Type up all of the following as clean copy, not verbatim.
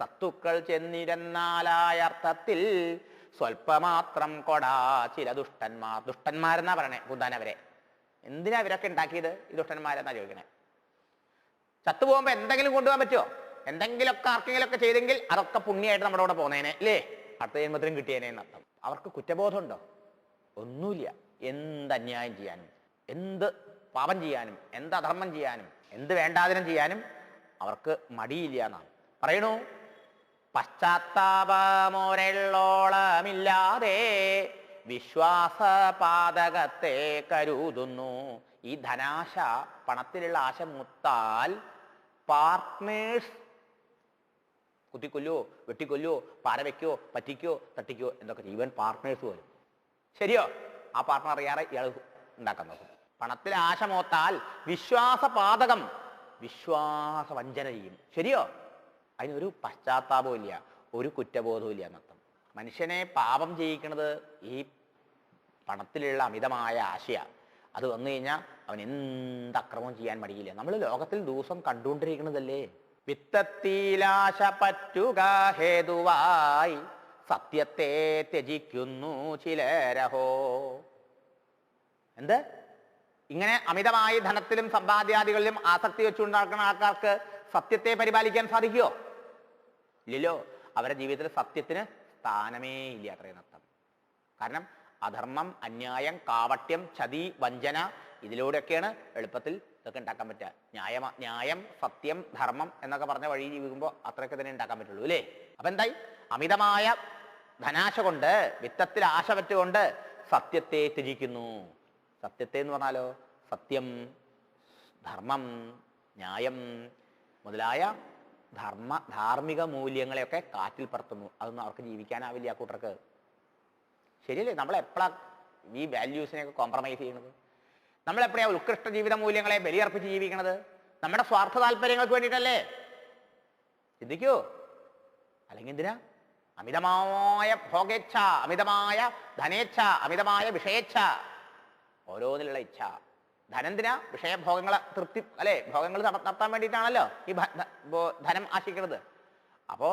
സത്തുക്കൾ ചെന്നിരുന്നാലായ അർത്ഥത്തിൽ സ്വല്പമാത്രം കൊടാ ചില ദുഷ്ടന്മാർ. ദുഷ്ടന്മാരെന്നാ പറയണേ കുന്താനവരെ. എന്തിനാ ഇവരൊക്കെ ഉണ്ടാക്കിയത് ഈ ദുഷ്ടന്മാരെന്നാ ചോദിക്കണേ. ചത്തുപോകുമ്പോ എന്തെങ്കിലും കൊണ്ടുപോകാൻ പറ്റുമോ? എന്തെങ്കിലുമൊക്കെ ആർക്കെങ്കിലുമൊക്കെ ചെയ്തെങ്കിൽ അതൊക്കെ പുണ്യമായിട്ട് നമ്മുടെ കൂടെ പോന്നേനെ അല്ലേ, അടുത്ത ജന്മത്തിനും കിട്ടിയേനെ എന്നർത്ഥം. അവർക്ക് കുറ്റബോധമുണ്ടോ? ഒന്നുമില്ല. എന്ത് അന്യായം ചെയ്യാനും, എന്ത് പാപം ചെയ്യാനും, എന്ത് അധർമ്മം ചെയ്യാനും, എന്ത് വേണ്ടാതിനം ചെയ്യാനും അവർക്ക് മടിയില്ല എന്നാണ് പറയണു. പശ്ചാത്താപമൊരെള്ളോളമില്ലാതെ വിശ്വാസപാതകത്തെ കരുതുന്നു. ഈ ധനാശ, പണത്തിലുള്ള ആശ മുത്താൽ പാർട്ട്നേഴ്സ് കുത്തിക്കൊല്ലോ, വെട്ടിക്കൊല്ലോ, പാര വയ്ക്കോ, പറ്റിക്കോ, തട്ടിക്കോ എന്തൊക്കെ ഈവൻ പാർട്ട്നേഴ്സ് പോലും. ശരിയോ? ആ പാർട്ട്ണർ അറിയാതെ ഇയാൾ ഉണ്ടാക്കാൻ നോക്കും. പണത്തിൽ ആശ മോത്താൽ വിശ്വാസപാതകം, വിശ്വാസവഞ്ചന ചെയ്യും. ശരിയോ? അതിനൊരു പശ്ചാത്താപവും ഇല്ല, ഒരു കുറ്റബോധവും ഇല്ല എന്നർത്ഥം. മനുഷ്യനെ പാപം ചെയ്യിക്കുന്നത് ഈ പണത്തിലുള്ള അമിതമായ ആശയാണ്. അത് വന്നു കഴിഞ്ഞാൽ അവൻ എന്ത് അക്രമം ചെയ്യാൻ മടിയില്ല. നമ്മൾ ലോകത്തിൽ ദിവസം കണ്ടുകൊണ്ടിരിക്കുന്നതല്ലേ. വിത്തത്തിലാശ പറ്റുക ഹേതുവായി സത്യത്തെ ത്യജിക്കുന്നു ചിലരഹോ. എന്ത്? ഇങ്ങനെ അമിതമായി ധനത്തിലും സമ്പാദ്യാദികളിലും ആസക്തി വെച്ചുകൊണ്ടാക്കുന്ന ആൾക്കാർക്ക് സത്യത്തെ പരിപാലിക്കാൻ സാധിക്കുമോ? ഇല്ലല്ലോ. അവരുടെ ജീവിതത്തിൽ സത്യത്തിന് സ്ഥാനമേ ഇല്ല അത്രയും അർത്ഥം. കാരണം അധർമ്മം, അന്യായം, കാവട്യം, ചതി, വഞ്ചന ഇതിലൂടെയൊക്കെയാണ് എളുപ്പത്തിൽ ഇതൊക്കെ ഉണ്ടാക്കാൻ പറ്റുക. ന്യായം, സത്യം, ധർമ്മം എന്നൊക്കെ പറഞ്ഞ വഴി ജീവിക്കുമ്പോൾ അത്രയൊക്കെ തന്നെ ഉണ്ടാക്കാൻ പറ്റുള്ളൂ അല്ലേ. അപ്പൊ എന്തായി? അമിതമായ ധനാശ കൊണ്ട്, വിത്തത്തിൽ ആശ പറ്റുകൊണ്ട് സത്യത്തെ ത്യജിക്കുന്നു. സത്യത്തെ എന്ന് പറഞ്ഞാലോ സത്യം, ധർമ്മം, ന്യായം മുതലായ ധാർമ്മിക മൂല്യങ്ങളെയൊക്കെ കാറ്റിൽ പറത്തുന്നു. അതൊന്നും അവർക്ക് ജീവിക്കാനാവില്ല ആ കൂട്ടർക്ക്. ശരിയല്ലേ? നമ്മളെപ്പോഴാണ് ഈ വാല്യൂസിനെയൊക്കെ കോംപ്രമൈസ് ചെയ്യുന്നത്? നമ്മളെപ്പോഴാണ് ഉത്കൃഷ്ട ജീവിത മൂല്യങ്ങളെ ബലിയർപ്പിച്ച് ജീവിക്കണത്? നമ്മുടെ സ്വാർത്ഥ താല്പര്യങ്ങൾക്ക് വേണ്ടിയിട്ടല്ലേ? ചിന്തിക്കൂ. അല്ലെങ്കിൽ എന്തിനാ? അമിതമായ ഭോഗേച്ഛ, അമിതമായ ധനേച്ഛ, അമിതമായ വിഷയേച്ഛ, ഓരോന്നിലുള്ള ഇച്ഛ. ധനന്തിനാ? വിഷയഭോഗങ്ങളെ തൃപ്തി അല്ലെ, ഭോഗങ്ങൾ നടത്താൻ വേണ്ടിയിട്ടാണല്ലോ ഈ ധനം ആശിക്കുന്നത്. അപ്പോ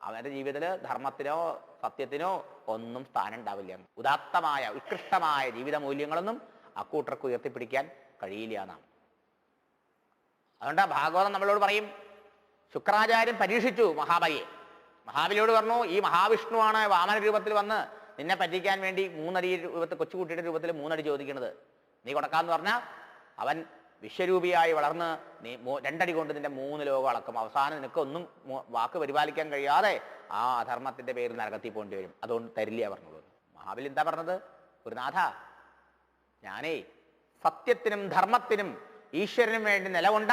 അവരുടെ ജീവിതത്തിൽ ധർമ്മത്തിനോ സത്യത്തിനോ ഒന്നും സ്ഥാനം ഉണ്ടാവില്ല. ഉദാത്തമായ ഉത്കൃഷ്ടമായ ജീവിത മൂല്യങ്ങളൊന്നും അക്കൂട്ടർക്ക് ഉയർത്തിപ്പിടിക്കാൻ കഴിയില്ല എന്നാണ്. അതുകൊണ്ട് ഭാഗവതം നമ്മളോട് പറയും, ശുക്രാചാര്യൻ പരീക്ഷിച്ചു മഹാബലിയെ. മഹാബലിയോട് പറഞ്ഞു, ഈ മഹാവിഷ്ണുവാണ് വാമന രൂപത്തിൽ വന്ന് നിന്നെ പറ്റിക്കാൻ വേണ്ടി 3 അടി രൂപത്തിൽ, കൊച്ചുകുട്ടിയുടെ രൂപത്തിൽ 3 അടി ചോദിക്കുന്നത്. നീ കൊടുക്കാന്ന് പറഞ്ഞാൽ അവൻ വിശ്വരൂപിയായി വളർന്ന് നീ 2 അടി കൊണ്ട് നിന്റെ 3 ലോകം അളക്കും. അവസാനം നിനക്ക് ഒന്നും വാക്ക് പരിപാലിക്കാൻ കഴിയാതെ ആ അധർമ്മത്തിന്റെ പേരിൽ നരകത്തിൽ പോകേണ്ടി വരും. അതുകൊണ്ട് തരില്ല പറഞ്ഞോളൂ. മഹാബലി എന്താ പറഞ്ഞത്? ഗുരുനാഥ, ഞാനേ സത്യത്തിനും ധർമ്മത്തിനും ഈശ്വരനും വേണ്ടി നിലകൊണ്ട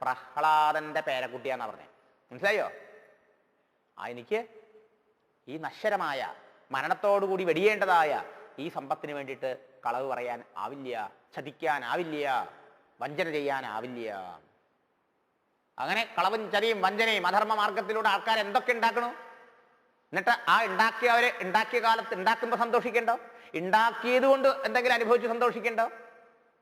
പ്രഹ്ലാദന്റെ പേരക്കുട്ടിയാന്നാ പറഞ്ഞേ. മനസ്സിലായോ? എനിക്ക് ഈ നശ്വരമായ മരണത്തോടുകൂടി വെടിയേണ്ടതായ ഈ സമ്പത്തിന് വേണ്ടിയിട്ട് കളവ് പറയാൻ ആവില്ല, ചതിക്കാനാവില്ല, വഞ്ചന ചെയ്യാനാവില്ല. അങ്ങനെ കളവും ചതിയും വഞ്ചനയും അധർമ്മ മാർഗത്തിലൂടെ ആൾക്കാർ എന്തൊക്കെ ഉണ്ടാക്കണു? എന്നിട്ട് ആ ഉണ്ടാക്കിയ കാലത്ത് ഉണ്ടാക്കുമ്പോൾ സന്തോഷിക്കണ്ടോ? ഉണ്ടാക്കിയത് കൊണ്ട് എന്തെങ്കിലും അനുഭവിച്ച് സന്തോഷിക്കണ്ടോ?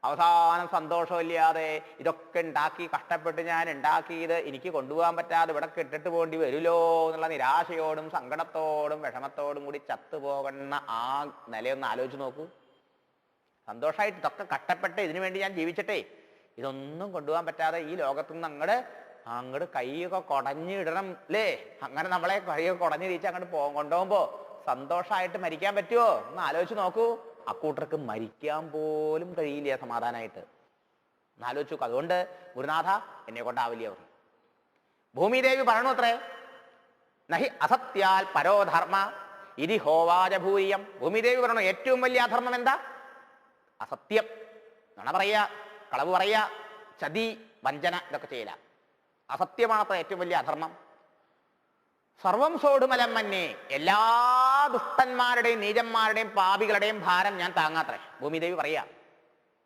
അവസാനം സന്തോഷമില്ലാതെ ഇതൊക്കെ ഉണ്ടാക്കി കഷ്ടപ്പെട്ട് ഞാൻ ഉണ്ടാക്കിയത് എനിക്ക് കൊണ്ടുപോകാൻ പറ്റാതെ ഇവിടെ ഇട്ടിട്ട് പോകേണ്ടി വരുമല്ലോ എന്നുള്ള നിരാശയോടും സങ്കടത്തോടും വിഷമത്തോടും കൂടി ചത്തുപോകുന്ന ആ നിലയൊന്ന് ആലോചിച്ച് നോക്കൂ. സന്തോഷമായിട്ട് ഇതൊക്കെ കഷ്ടപ്പെട്ട് ഇതിനു വേണ്ടി ഞാൻ ജീവിച്ചിട്ടേ ഇതൊന്നും കൊണ്ടുപോകാൻ പറ്റാതെ ഈ ലോകത്തുനിന്ന് അങ്ങോട്ട് കൈയൊക്കെ കുടഞ്ഞിടണം അല്ലേ? അങ്ങനെ നമ്മളെ കൈയൊക്കെ കുടഞ്ഞു തിരിച്ച് അങ്ങോട്ട് കൊണ്ടുപോകുമ്പോൾ സന്തോഷമായിട്ട് മരിക്കാൻ പറ്റുമോ എന്ന് ആലോചിച്ച് നോക്കൂ. അക്കൂട്ടർക്ക് മരിക്കാൻ പോലും കഴിയില്ല സമാധാനമായിട്ട്. എന്നാലോചിച്ചു നോക്കൂ. അതുകൊണ്ട് ഗുരുനാഥ എന്നെ കൊണ്ടാവില്ല അവർ. ഭൂമിദേവി പറയണു അത്രേ, നഹി അസത്യാൽ പരോധർമ്മ ഇതി ഹോവാച ഭൂരിയം. ഭൂമിദേവി പറയണു ഏറ്റവും വലിയ അധർമ്മം എന്താ? അസത്യം. നുണ പറയുക, കളവ് പറയുക, ചതി, വഞ്ചന ഇതൊക്കെ ചെയ്യില്ല. അസത്യമാണത്ര ഏറ്റവും വലിയ അധർമ്മം. സർവം സോടുമലം മന്നേ, എല്ലാ ദുഷ്ടന്മാരുടെയും നീചന്മാരുടെയും പാപികളുടെയും ഭാരം ഞാൻ താങ്ങാത്രേ ഭൂമിദേവി പറയാ.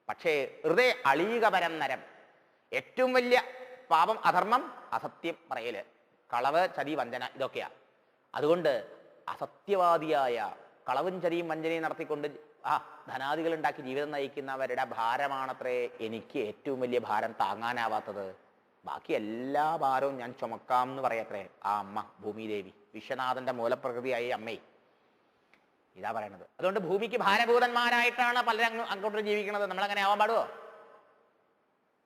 പക്ഷേ ഹൃദയ അളീകപരം നരം, ഏറ്റവും വലിയ പാപം അധർമ്മം അസത്യം പറയല്, കളവ്, ചതി, വഞ്ചന ഇതൊക്കെയാ. അതുകൊണ്ട് അസത്യവാദിയായ കളവും ചതിയും വഞ്ചനയും നടത്തിക്കൊണ്ട് ധനാദികൾ ഉണ്ടാക്കി ജീവിതം നയിക്കുന്നവരുടെ ഭാരമാണത്രേ എനിക്ക് ഏറ്റവും വലിയ ഭാരം താങ്ങാനാവാത്തത്. ബാക്കി എല്ലാ ഭാരവും ഞാൻ ചുമക്കാം എന്ന് പറയത്രേ ആ അമ്മ ഭൂമിദേവി, വിശ്വനാഥന്റെ മൂലപ്രകൃതിയായി അമ്മയെ. ഇതാ പറയണത്. അതുകൊണ്ട് ഭൂമിക്ക് ഭാരഭൂതന്മാരായിട്ടാണ് പലരും അങ്ങോട്ട് ജീവിക്കുന്നത്. നമ്മളങ്ങനെ ആവാൻ പാടുവോ?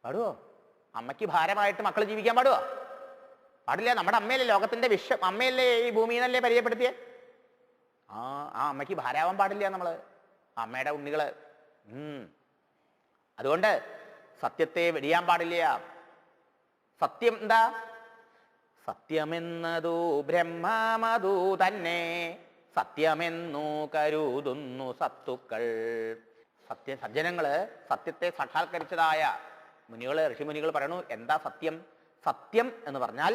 പാടുവോ? അമ്മയ്ക്ക് ഭാരമായിട്ട് മക്കൾ ജീവിക്കാൻ പാടുവോ? പാടില്ല. നമ്മുടെ അമ്മയല്ലേ ലോകത്തിന്റെ അമ്മയല്ലേ ഈ ഭൂമിന്നല്ലേ പരിചയപ്പെടുത്തിയേ. ആ അമ്മയ്ക്ക് ഭാരാവാൻ പാടില്ല നമ്മള്, അമ്മയുടെ ഉണ്ണികള്. അതുകൊണ്ട് സത്യത്തെ വെടിയാൻ പാടില്ല. സത്യം എന്താ? സത്യമെന്നതു ബ്രഹ്മമതു തന്നെ, സത്യമെന്നു കരുതുന്നു സത്തുക്കൾ. സജ്ജനങ്ങള് സത്യത്തെ സാക്ഷാത്കരിച്ചതായ മുനികള്, ഋഷിമുനികൾ പറയണു എന്താ സത്യം? സത്യം എന്ന് പറഞ്ഞാൽ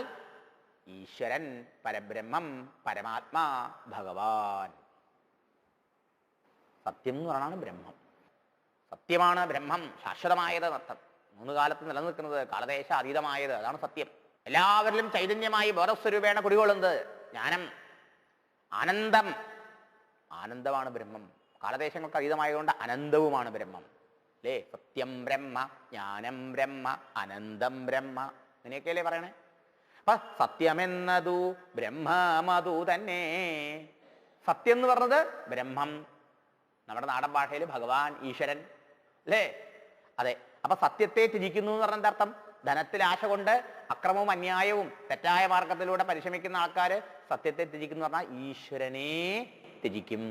ഈശ്വരൻ, പരബ്രഹ്മം, പരമാത്മാ, ഭഗവാൻ. സത്യം എന്ന് പറഞ്ഞാണ് ബ്രഹ്മം. സത്യമാണ് ബ്രഹ്മം, ശാശ്വതമായത് അർത്ഥം, 3 കാലത്ത് നിലനിൽക്കുന്നത്, കാലദേശ അതീതമായത്, അതാണ് സത്യം. എല്ലാവരിലും ചൈതന്യമായി ബോധസ്വരൂപേണ കുടികൊള്ളുന്നത് ജ്ഞാനം, ആനന്ദം. ആനന്ദമാണ് ബ്രഹ്മം. കാലദേശങ്ങൾക്ക് അതീതമായതുകൊണ്ട് അനന്തവുമാണ് ബ്രഹ്മം അല്ലേ? സത്യം ബ്രഹ്മ, ജ്ഞാനം ബ്രഹ്മ, അനന്തം ബ്രഹ്മ, ഇങ്ങനെയൊക്കെയല്ലേ പറയണേ. അപ്പൊ സത്യമെന്നതു ബ്രഹ്മമതു തന്നെ. സത്യം എന്ന് പറഞ്ഞത് ബ്രഹ്മം, നമ്മുടെ നാടൻ ഭാഷയിൽ ഭഗവാൻ, ഈശ്വരൻ അല്ലേ? അതെ. അപ്പൊ സത്യത്തെ ത്യജിക്കുന്നു എന്ന് പറഞ്ഞ അർത്ഥം, ധനത്തിൽ ആശ കൊണ്ട് അക്രമവും അന്യായവും തെറ്റായ മാർഗത്തിലൂടെ പരിശ്രമിക്കുന്ന ആൾക്കാര് സത്യത്തെ ത്യജിക്കുന്നു പറഞ്ഞാൽ ഈശ്വരനെ ത്യജിക്കും.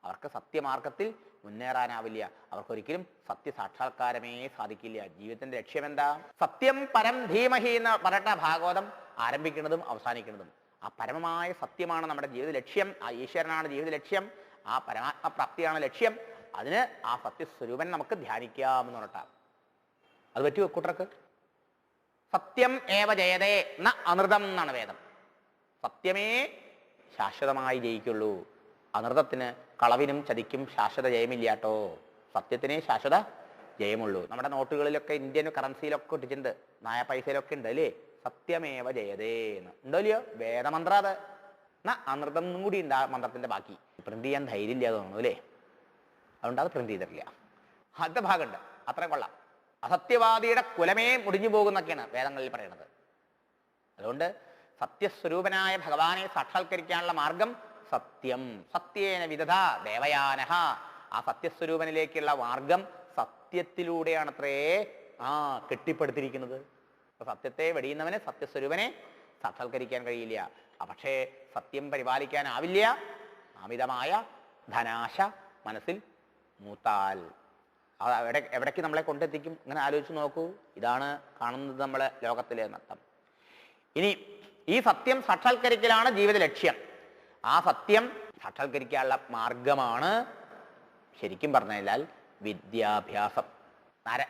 അവർക്ക് സത്യമാർഗത്തിൽ മുന്നേറാനാവില്ല, അവർക്കൊരിക്കലും സത്യസാക്ഷാത്കാരമേ സാധിക്കില്ല. ജീവിതത്തിന്റെ ലക്ഷ്യം എന്താ? സത്യം പരം ധീമഹി എന്ന് പറഞ്ഞിട്ട ഭാഗവതം ആരംഭിക്കുന്നതും അവസാനിക്കുന്നതും. ആ പരമമായ സത്യമാണ് നമ്മുടെ ജീവിത ലക്ഷ്യം. ആ ഈശ്വരനാണ് ജീവിത ലക്ഷ്യം. ആ പരമാത്മപ്രാപ്തിയാണ് ലക്ഷ്യം. അതിന് ആ സത്യസ്വരൂപൻ നമുക്ക് ധ്യാനിക്കാമെന്ന് പറഞ്ഞിട്ടാ. അത് പറ്റുമോ കൂട്ടർക്ക്? സത്യം ഏവ ജയതേ ന അനൃതം എന്നാണ് വേദം. സത്യമേ ശാശ്വതമായി ജയിക്കുള്ളൂ. അനൃതത്തിന്, കളവിനും ചതിക്കും ശാശ്വത ജയമില്ലാട്ടോ. സത്യത്തിനേ ശാശ്വത ജയമുള്ളൂ. നമ്മുടെ നോട്ടുകളിലൊക്കെ, ഇന്ത്യൻ കറൻസിയിലൊക്കെ ഇട്ടിട്ടുണ്ട്, നായ പൈസയിലൊക്കെ ഉണ്ട് അല്ലേ? സത്യമേവ ജയതേ എന്ന് ഉണ്ടല്ലോ, വേദമന്ത്രം അത്. എന്നാ അനൃതം കൂടി ഉണ്ട് ആ മന്ത്രത്തിന്റെ ബാക്കി. പ്രിന്റ് ചെയ്യാൻ ധൈര്യം ഇല്ലാതെ തോന്നുന്നു അല്ലേ? അതുകൊണ്ട് അത് പ്രിന്റ് ചെയ്തിട്ടില്ല. അടുത്ത ഭാഗമുണ്ട്, അത്ര കൊള്ളാം. അസത്യവാദിയുടെ കുലമേ മുടിഞ്ഞു പോകുന്നൊക്കെയാണ് വേദങ്ങളിൽ പറയുന്നത്. അതുകൊണ്ട് സത്യസ്വരൂപനായ ഭഗവാനെ സാക്ഷാത്കരിക്കാനുള്ള മാർഗം സത്യം. സത്യേന വിദധ ദേവയാനഃ. ആ സത്യസ്വരൂപനിലേക്കുള്ള മാർഗം സത്യത്തിലൂടെയാണ് അത്രേ കെട്ടിപ്പടുത്തിരിക്കുന്നത്. അപ്പൊ സത്യത്തെ വെടിയുന്നവന് സത്യസ്വരൂപനെ സാക്ഷാത്കരിക്കാൻ കഴിയില്ല. പക്ഷേ സത്യം പരിപാലിക്കാനാവില്ല. അമിതമായ ധനാശ മനസ്സിൽ മൂത്താൽ അത് എവിടേക്ക് നമ്മളെ കൊണ്ടെത്തിക്കും? ഇങ്ങനെ ആലോചിച്ച് നോക്കൂ. ഇതാണ് കാണുന്നത് നമ്മളെ ലോകത്തിലെ നൃത്തം. ഇനി ഈ സത്യം സാക്ഷാത്കരിക്കലാണ് ജീവിത ലക്ഷ്യം. ആ സത്യം സാക്ഷാത്കരിക്കാനുള്ള മാർഗമാണ് ശരിക്കും പറഞ്ഞാൽ വിദ്യാഭ്യാസം.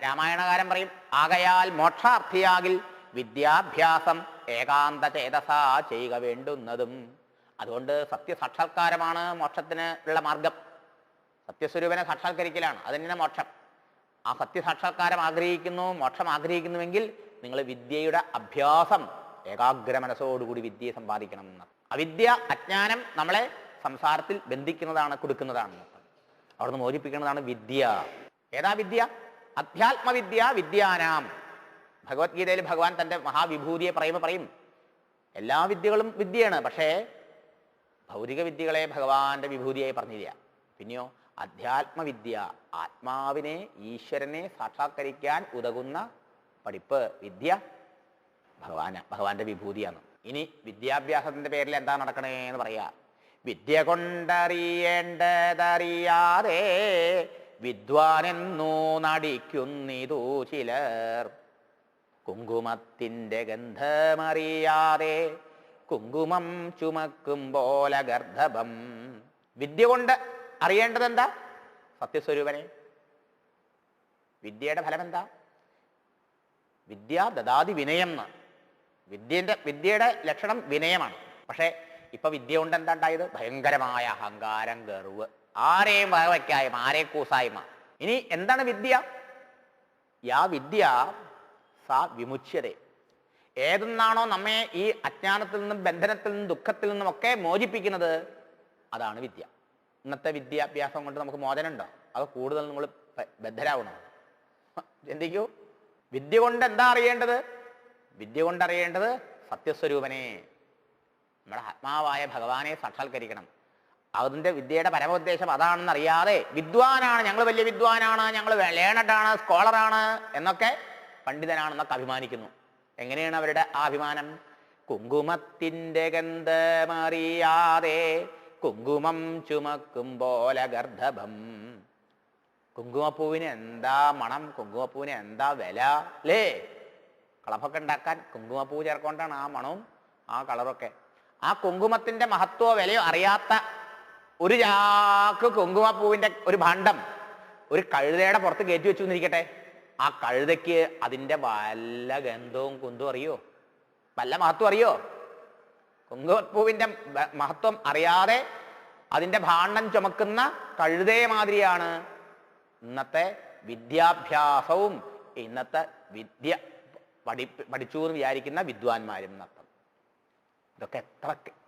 രാമായണകാരൻ പറയും, ആകയാൽ മോക്ഷാർത്ഥിയാകിൽ വിദ്യാഭ്യാസം ഏകാന്ത ചേതസാ ചെയ്യുക വേണ്ടുന്നതും. അതുകൊണ്ട് സത്യസാക്ഷാത്കാരമാണ് മോക്ഷത്തിന് ഉള്ള മാർഗം. സത്യസ്വരൂപനെ സാക്ഷാത്കരിക്കലാണ്, അതിന് മോക്ഷം. ആ സത്യസാക്ഷാത്കാരം ആഗ്രഹിക്കുന്നു, മോക്ഷം ആഗ്രഹിക്കുന്നുവെങ്കിൽ നിങ്ങൾ വിദ്യയുടെ അഭ്യാസം ഏകാഗ്ര മനസ്സോടുകൂടി വിദ്യയെ സമ്പാദിക്കണം എന്ന്. അവിദ്യ, അജ്ഞാനം നമ്മളെ സംസാരത്തിൽ ബന്ധിക്കുന്നതാണ്, കൊടുക്കുന്നതാണ്. അവിടുന്ന് മോചിപ്പിക്കുന്നതാണ് വിദ്യ. ഏതാ വിദ്യ? അധ്യാത്മവിദ്യ വിദ്യാനാം. ഭഗവത്ഗീതയിൽ ഭഗവാൻ തൻ്റെ മഹാവിഭൂതിയെ പറയുമ്പോൾ പറയും, എല്ലാ വിദ്യകളും വിദ്യയാണ്, പക്ഷേ ഭൗതിക വിദ്യകളെ ഭഗവാന്റെ വിഭൂതിയായി പറഞ്ഞില്ല. പിന്നെയോ അധ്യാത്മവിദ്യ, ആത്മാവിനെ, ഈശ്വരനെ സാക്ഷാത്കരിക്കാൻ ഉതകുന്ന പഠിപ്പ്, വിദ്യ ഭഗവാന്റെ വിഭൂതിയാണ്. ഇനി വിദ്യാഭ്യാസത്തിന്റെ പേരിൽ എന്താ നടക്കണേ എന്ന് പറയാ. വിദ്യ കൊണ്ടറിയേണ്ടതറിയാതെ വിദ്വാനെന്നു നടിക്കുന്നിതു ചിലർ. കുങ്കുമത്തിൻ്റെ ഗന്ധമറിയാതെ കുങ്കുമം ചുമക്കും പോലെ ഗർദ്ധഭം. വിദ്യ കൊണ്ട് അറിയേണ്ടത് എന്താ? സത്യസ്വരൂപനെ. വിദ്യയുടെ ഫലം എന്താ? വിദ്യ ദദാതി വിനയം എന്ന്. വിദ്യയുടെ ലക്ഷണം വിനയമാണ്. പക്ഷേ ഇപ്പൊ വിദ്യ കൊണ്ട് എന്താ ഉണ്ടായത്? ഭയങ്കരമായ അഹങ്കാരം, ഗർവ്, ആരെയും വകവയ്ക്കായ്മ, ആരെ കൂസായ്മ. ഇനി എന്താണ് വിദ്യ? യാ വിദ്യ സാ വിമുച്യതേ. ഏതെന്നാണോ നമ്മെ ഈ അജ്ഞാനത്തിൽ നിന്നും, ബന്ധനത്തിൽ നിന്നും, ദുഃഖത്തിൽ നിന്നും ഒക്കെ മോചിപ്പിക്കുന്നത്, അതാണ് വിദ്യ. ഇന്നത്തെ വിദ്യാഭ്യാസം കൊണ്ട് നമുക്ക് മോചനമുണ്ടോ? അത് കൂടുതൽ നമ്മൾ ബദ്ധരാവണം. ചിന്തിക്കൂ. വിദ്യ കൊണ്ട് എന്താ അറിയേണ്ടത്? വിദ്യ കൊണ്ടറിയേണ്ടത് സത്യസ്വരൂപനെ, നമ്മുടെ ആത്മാവായ ഭഗവാനെ സാക്ഷാത്കരിക്കണം. അതിൻ്റെ വിദ്യയുടെ പരമോദ്ദേശം അതാണെന്ന് അറിയാതെ വിദ്വാനാണ്, ഞങ്ങൾ വലിയ വിദ്വാനാണ്, ഞങ്ങൾ ലേണഡാണ്, സ്കോളറാണ് എന്നൊക്കെ, പണ്ഡിതനാണെന്നൊക്കെ അഭിമാനിക്കുന്നു. എങ്ങനെയാണ് അവരുടെ ആ അഭിമാനം? കുങ്കുമത്തിൻ്റെ ഗന്ധമറിയാതെ കുങ്കുമം ചുമക്കും പോലെ ഗർദ്ധഭം. കുങ്കുമപ്പൂവിന് എന്താ മണം, കുങ്കുമപ്പൂവിന് എന്താ വില അല്ലേ? കളഭൊക്കെ ഉണ്ടാക്കാൻ കുങ്കുമപ്പൂ ചേർക്കൊണ്ടാണ് ആ മണവും ആ കളറൊക്കെ. ആ കുങ്കുമത്തിൻ്റെ മഹത്വമോ വിലയോ അറിയാത്ത ഒരു ചാക്ക് കുങ്കുമപ്പൂവിൻ്റെ ഒരു ഭാണ്ഡം ഒരു കഴുതയുടെ പുറത്ത് കയറ്റി വെച്ചു എന്നിരിക്കട്ടെ, ആ കഴുതയ്ക്ക് അതിൻ്റെ വല്ല ഗന്ധവും കുന്തും അറിയോ? വല്ല മഹത്വം അറിയോ? കുങ്കുമപ്പൂവിൻ്റെ മഹത്വം അറിയാതെ അതിൻ്റെ ഭാണ്ഡം ചുമക്കുന്ന കഴുതയെ മാതിരിയാണ് ഇന്നത്തെ വിദ്യാഭ്യാസവും ഇന്നത്തെ വിദ്യ പഠിച്ചു എന്ന് വിചാരിക്കുന്ന വിദ്വാൻമാരും എന്നർത്ഥം. ഇതൊക്കെ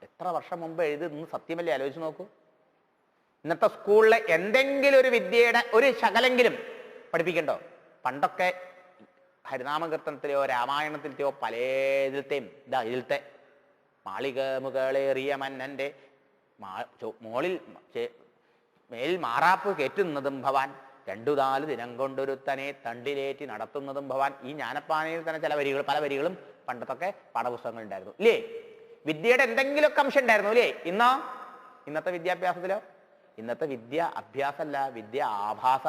എത്ര വർഷം മുമ്പ് എഴുതി ഇന്ന് സത്യമല്ലേ? ആലോചിച്ച് നോക്കൂ. ഇന്നത്തെ സ്കൂളിലെ എന്തെങ്കിലും ഒരു വിദ്യയുടെ ഒരു ശകലെങ്കിലും പഠിപ്പിക്കണ്ടോ? പണ്ടൊക്കെ ഹരിനാമകീർത്തനത്തിലെയോ രാമായണത്തിലെയോ പല ഇതിലത്തെ മാളിക മുകളേറിയ മന്നൻ്റെ മോളിൽ മേൽ മാറാപ്പ് കയറ്റുന്നതും ഭവാൻ, 2-4 ദിനം കൊണ്ടൊരുത്തനെ തണ്ടിലേറ്റി നടത്തുന്നതും ഭവാൻ. ഈ ജ്ഞാനപ്പാനയിൽ തന്നെ പല വരികളും പണ്ടത്തൊക്കെ പാഠപുസ്തകങ്ങൾ ഉണ്ടായിരുന്നു ഇല്ലേ? വിദ്യയുടെ എന്തെങ്കിലുമൊക്കെ അംശം ഉണ്ടായിരുന്നു അല്ലേ? ഇന്നത്തെ വിദ്യാഭ്യാസത്തിലോ? ഇന്നത്തെ വിദ്യ അഭ്യാസമല്ല, വിദ്യ ആഭാസ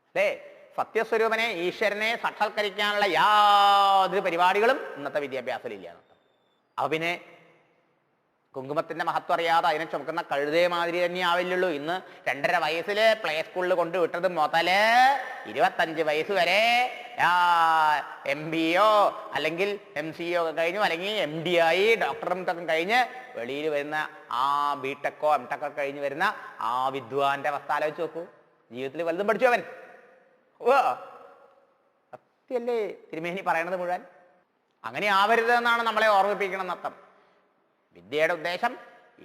അല്ലേ? സത്യസ്വരൂപനെ, ഈശ്വരനെ സാക്ഷാത്കരിക്കാനുള്ള യാതൊരു പരിപാടികളും ഇന്നത്തെ വിദ്യാഭ്യാസത്തിലില്ല. അപ്പൊ പിന്നെ കുങ്കുമത്തിന്റെ മഹത്വം അറിയാതെ അതിനെ ചുമക്കുന്ന കഴുതേ മാതിരി തന്നെ ആവില്ലുള്ളൂ. ഇന്ന് 2.5 വയസ്സിൽ പ്ലേ സ്കൂളിൽ കൊണ്ടുവിട്ടത് മുതല് 25 വയസ്സ് വരെ MBO അല്ലെങ്കിൽ MCO ഒക്കെ കഴിഞ്ഞു, അല്ലെങ്കിൽ MD ആയി ഡോക്ടറും ഒക്കെ കഴിഞ്ഞ് വെളിയിൽ വരുന്ന ആ BTechോ MTechോ കഴിഞ്ഞ് വരുന്ന ആ വിദ്വാന്റെ അവസ്ഥ ആലോചിച്ച് നോക്കൂ. ജീവിതത്തിൽ വലുതും പഠിച്ചു അവൻ. ഓ സത്യല്ലേ തിരുമേനി പറയണത് മുഴുവൻ? അങ്ങനെ ആവരുത് എന്നാണ് നമ്മളെ ഓർമ്മിപ്പിക്കണം എന്നർത്ഥം. വിദ്യയുടെ ഉദ്ദേശം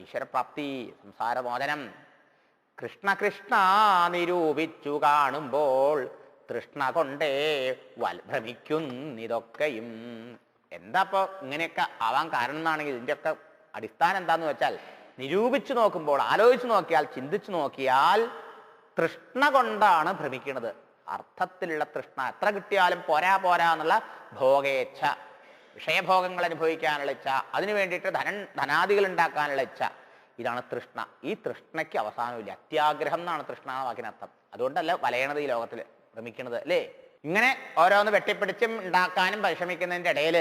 ഈശ്വരപ്രാപ്തി, സംസാരമോചനം. കൃഷ്ണ കൃഷ്ണ നിരൂപിച്ചു കാണുമ്പോൾ തൃഷ്ണ കൊണ്ടേ ഭ്രമിക്കുന്നിതൊക്കെയും. എന്താ ഇപ്പോൾ ഇങ്ങനെയൊക്കെ ആവാൻ കാരണം എന്നാണെങ്കിൽ ഇതിൻ്റെയൊക്കെ അടിസ്ഥാനം എന്താന്ന് വെച്ചാൽ, നിരൂപിച്ചു നോക്കുമ്പോൾ, ആലോചിച്ചു നോക്കിയാൽ, ചിന്തിച്ചു നോക്കിയാൽ തൃഷ്ണ കൊണ്ടാണ് ഭ്രമിക്കുന്നത്. അർത്ഥത്തിലുള്ള തൃഷ്ണ, എത്ര കിട്ടിയാലും പോരാ എന്നുള്ള ഭോഗേച്ഛ, വിഷയഭോഗങ്ങൾ അനുഭവിക്കാനുള്ള ഇച്ഛ, അതിനു വേണ്ടിയിട്ട് ധനാദികൾ ഉണ്ടാക്കാനുള്ള ഇച്ഛ, ഇതാണ് തൃഷ്ണ. ഈ തൃഷ്ണയ്ക്ക് അവസാനമില്ല. അത്യാഗ്രഹം എന്നാണ് തൃഷ്ണ വാക്കിനർത്ഥം. അതുകൊണ്ടല്ല വലയണത് ഈ ലോകത്തിൽ ഭ്രമിക്കുന്നത് അല്ലേ? ഇങ്ങനെ ഓരോന്ന് വെട്ടിപ്പിടിച്ചും ഉണ്ടാക്കാനും പരിശ്രമിക്കുന്നതിൻ്റെ ഇടയിൽ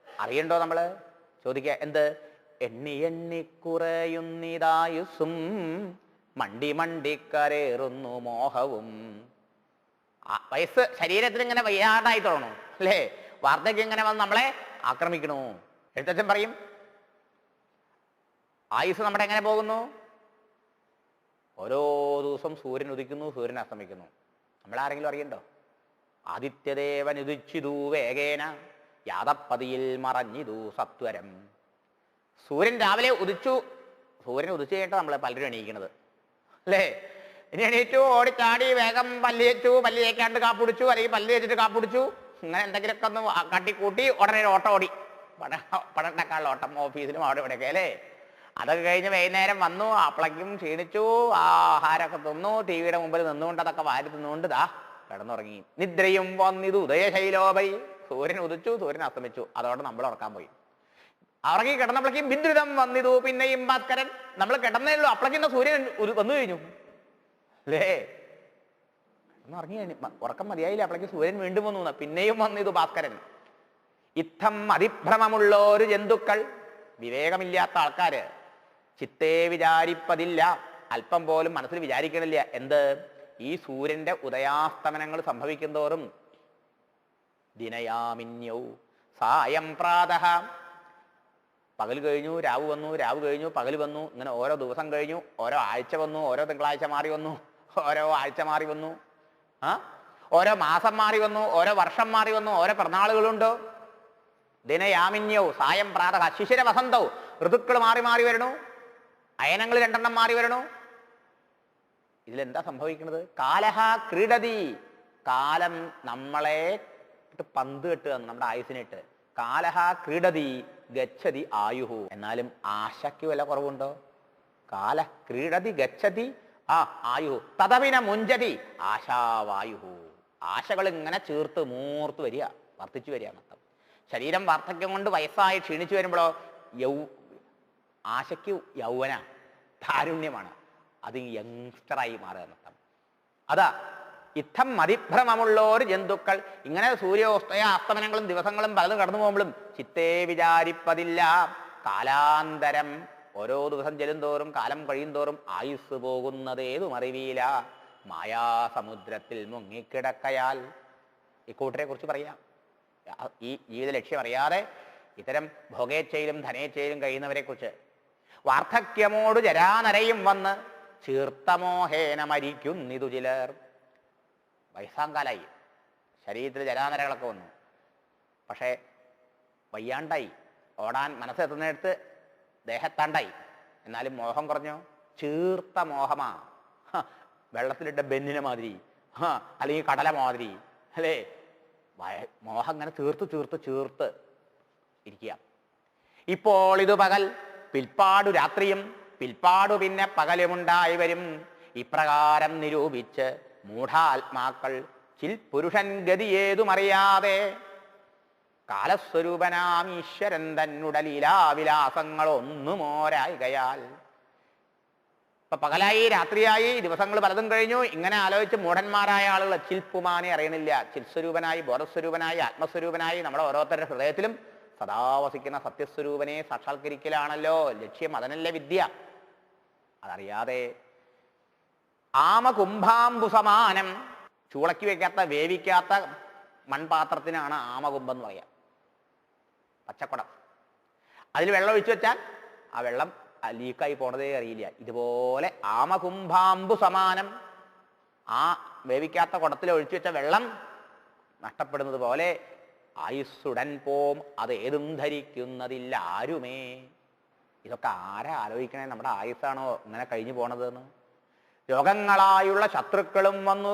അറിയണ്ടോ നമ്മൾ? ചോദിക്കുക, എന്ത്? എണ്ണി എണ്ണി കുറയുന്നിതായുസ്സും മണ്ടി മണ്ടിക്കരേറുന്നു മോഹവും. വയസ്സ് ശരീരത്തിൽ ഇങ്ങനെ വയ്യാതായി തുടങ്ങും അല്ലേ? വാർദ്ധക്യം ഇങ്ങനെ വന്ന് നമ്മളെ ആക്രമിക്കണു. എഴുത്തച്ഛൻ പറയും, ആയുസ് നമ്മുടെ എങ്ങനെ പോകുന്നു? ഓരോ ദിവസം സൂര്യൻ ഉദിക്കുന്നു, സൂര്യൻ അസ്തമിക്കുന്നു. നമ്മളാരെങ്കിലും അറിയണ്ടോ? ആദിത്യദേവൻ ഉദിച്ചിതു വേഗേന യാതപ്പതിയിൽ മറഞ്ഞിതു സത്വരം. സൂര്യൻ രാവിലെ ഉദിച്ചു. സൂര്യൻ ഉദിച്ചു കഴിഞ്ഞിട്ട് നമ്മളെ പലരും എണീക്കണത് അല്ലേ? ഇനി എണീറ്റു, ഓടിച്ചാടി വേഗം പല്ല് തേച്ചു, പല്ല് തേക്കാണ്ട് കാപ്പിടിച്ചു, അല്ലെങ്കിൽ പല്ല് തേച്ചിട്ട് കാപ്പിടിച്ചു, ഇങ്ങനെ എന്തെങ്കിലുമൊക്കെ ഒന്ന് കാട്ടിക്കൂട്ടി ഉടനെ ഒരു ഓട്ടം ഓടി, പണം ഉണ്ടാക്കാനുള്ള ഓട്ടം ഓഫീസിലും അവിടെ ഇവിടെയൊക്കെ അല്ലേ? അതൊക്കെ കഴിഞ്ഞ് വൈകുന്നേരം വന്നു, അപ്പളയ്ക്കും ക്ഷീണിച്ചു, ആഹാരമൊക്കെ തിന്നു, ടിവിയുടെ മുമ്പിൽ നിന്നുകൊണ്ട് അതൊക്കെ വാരി തിന്നുകൊണ്ട് ദാ കിടന്നുറങ്ങി. നിദ്രയും വന്നിതു ഉദയശൈലോപൈ. സൂര്യൻ ഉദിച്ചു, സൂര്യൻ അസ്തമിച്ചു, അതോടെ നമ്മൾ ഉറക്കാൻ പോയി. ഉറങ്ങി കിടന്നപ്പോഴേക്കും വിദ്യുതം വന്നിതു പിന്നെയും ഭാസ്കരൻ. നമ്മൾ കിടന്നേ ഉള്ളൂ, അപ്പളേക്കും സൂര്യൻ വന്നു കഴിഞ്ഞു അല്ലേ? ഉറങ്ങി ഉറക്കം മതിയായില്ല, അപ്പളേക്കും സൂര്യൻ വീണ്ടും വന്നു, പിന്നെയും വന്നിതു ഭാസ്കരൻ. ഇത്തം അതിഭ്രമമുള്ളൊരു ജന്തുക്കൾ, വിവേകമില്ലാത്ത ആൾക്കാര്, ചിത്തേ വിചാരിപ്പതില്ല, അല്പം പോലും മനസ്സിൽ വിചാരിക്കണില്ല. എന്ത്? ഈ സൂര്യന്റെ ഉദയാസ്തമനങ്ങൾ സംഭവിക്കുന്തോറും ദിനയാമിന്യൗ സായം പ്രാതഃ, പകൽ കഴിഞ്ഞു രാവ് വന്നു, രാവ് കഴിഞ്ഞു പകൽ വന്നു, ഇങ്ങനെ ഓരോ ദിവസം കഴിഞ്ഞു, ഓരോ ആഴ്ച വന്നു, ഓരോ തിങ്കളാഴ്ച മാറി വന്നു, ഓരോ ആഴ്ച മാറി വന്നു, ഓരോ മാസം മാറി വന്നു, ഓരോ വർഷം മാറി വന്നു, ഓരോ പിറന്നാളുകളുണ്ട്. ദിനയാമിന്യവും സായം പ്രാതഃ ശിശിര വസന്തവും, ഋതുക്കൾ മാറി മാറി വരണു, അയനങ്ങൾ 2 മാറി വരണു. ഇതിലെന്താ സംഭവിക്കുന്നത്? കാലഹ ക്രീഡതി, കാലം നമ്മളെ ഇട്ട് പന്ത് കെട്ടുക നമ്മുടെ ആയുസിനിട്ട്. കാലഹ ക്രീഡതി ഗച്ഛതി ആയുഹു. എന്നാലും ആശയ്ക്ക് വല്ല കുറവുണ്ടോ? കാല ക്രീഡതി ഗച്ഛതി ആയുഹു തദവിന മുഞ്ചതി ആശാവായുഹു. ആശകൾ ഇങ്ങനെ ചീർത്ത് മൂർത്ത് വരിക, വർദ്ധിച്ചു വരിക എന്നർത്ഥം. ശരീരം വാർദ്ധക്യം കൊണ്ട് വയസ്സായി ക്ഷീണിച്ചു വരുമ്പോഴോ ആശയ്ക്ക് യൗവന താരുണ്യമാണ്, അത് യങ്സ്റ്ററായി മാറുക എന്നർത്ഥം. അതാ ഇത്തം മതിഭ്രമമുള്ളോര് ജന്തുക്കൾ ഇങ്ങനെ സൂര്യോസ്തയ അസ്തമനങ്ങളും ദിവസങ്ങളും പലതും കടന്നു പോകുമ്പോഴും ചിത്തേ വിചാരിപ്പതില്ല. കാലാന്തരം ഓരോ ദിവസം ചെല്ലുന്തോറും കാലം കഴിയുന്തോറും ആയുസ് പോകുന്നതേതും അറിവീല. മായാസമുദ്രത്തിൽ മുങ്ങിക്കിടക്കയാൽ. ഇക്കൂട്ടരെ കുറിച്ച് പറയാം. ഈ ജീവിത ലക്ഷ്യം അറിയാതെ ഇത്തരം ഭോഗേച്ഛയിലും ധനേച്ഛയിലും കഴിയുന്നവരെ കുറിച്ച്. വാർദ്ധക്യമോട് ജരാനരയും വന്ന് ചീർത്തമോഹേന മരിക്കുന്നിതു ചിലർ. വയസ്സാങ്കാലായി, ശരീരത്തിൽ ജരാനരകളൊക്കെ വന്നു, പക്ഷേ വയ്യാണ്ടായി, ഓടാൻ മനസ്സെത്തുന്നിടത്ത് ദേഹത്താണ്ടായി. എന്നാലും മോഹം കുറഞ്ഞോ? ചീർത്ത മോഹമാ. വെള്ളത്തിലിട്ട ബെന്നിനെ മാതിരി, അല്ലെങ്കിൽ കടല മാതിരി അല്ലേ? മോഹം ഇങ്ങനെ തീർത്ത് തീർത്ത് ചീർത്ത് ഇരിക്കുക. ഇപ്പോൾ ഇത് പകൽ, പിൽപ്പാടു രാത്രിയും, പിൽപ്പാടു പിന്നെ പകലുമുണ്ടായി വരും. ഇപ്രകാരം നിരൂപിച്ച് മൂഢാത്മാക്കൾ ചിൽ പുരുഷൻ ഗതിയേതുമറിയാതെ കാലസ്വരൂപനാം ഈശ്വരൻ തന്നുടെ ലീലാവിലാസങ്ങളൊന്നുമോരായികയാൽ. ഇപ്പൊ പകലായി രാത്രിയായി ദിവസങ്ങൾ പലതും കഴിഞ്ഞു, ഇങ്ങനെ ആലോചിച്ച് മൂഢന്മാരായ ആളുകൾ ചിൽപ്പുമാനെ അറിയണില്ല. ചിൽസ്വരൂപനായി, ബോധസ്വരൂപനായി, ആത്മസ്വരൂപനായി നമ്മുടെ ഓരോരുത്തരുടെ ഹൃദയത്തിലും സദാ വസിക്കുന്ന സത്യസ്വരൂപനെ സാക്ഷാത്കരിക്കലാണല്ലോ ലക്ഷ്യം, അതനല്ലേ വിദ്യ. അതറിയാതെ ആമകുംഭാംബു സമാനം, ചൂളക്കി വെക്കാത്ത വേവിക്കാത്ത മൺപാത്രത്തിനാണ് ആമകുംഭം എന്ന് പറയാം. പച്ചക്കുടം, അതിൽ വെള്ളം ഒഴിച്ചു വെച്ചാൽ ആ വെള്ളം ലീക്കായി പോണതേ അറിയില്ല. ഇതുപോലെ ആമകുംഭാംബു സമാനം, ആ വേവിക്കാത്ത കുടത്തിൽ ഒഴിച്ചു വെച്ച വെള്ളം നഷ്ടപ്പെടുന്നത് പോലെ ആയുസ്സുടൻ പോം, അത് ഏതും ധരിക്കുന്നതില്ല ആരുമേ. ഇതൊക്കെ ആരാ ആലോചിക്കണേ? നമ്മുടെ ആയുസ്സാണോ ഇങ്ങനെ കഴിഞ്ഞു പോണതെന്ന്? രോഗങ്ങളായുള്ള ശത്രുക്കളും വന്നു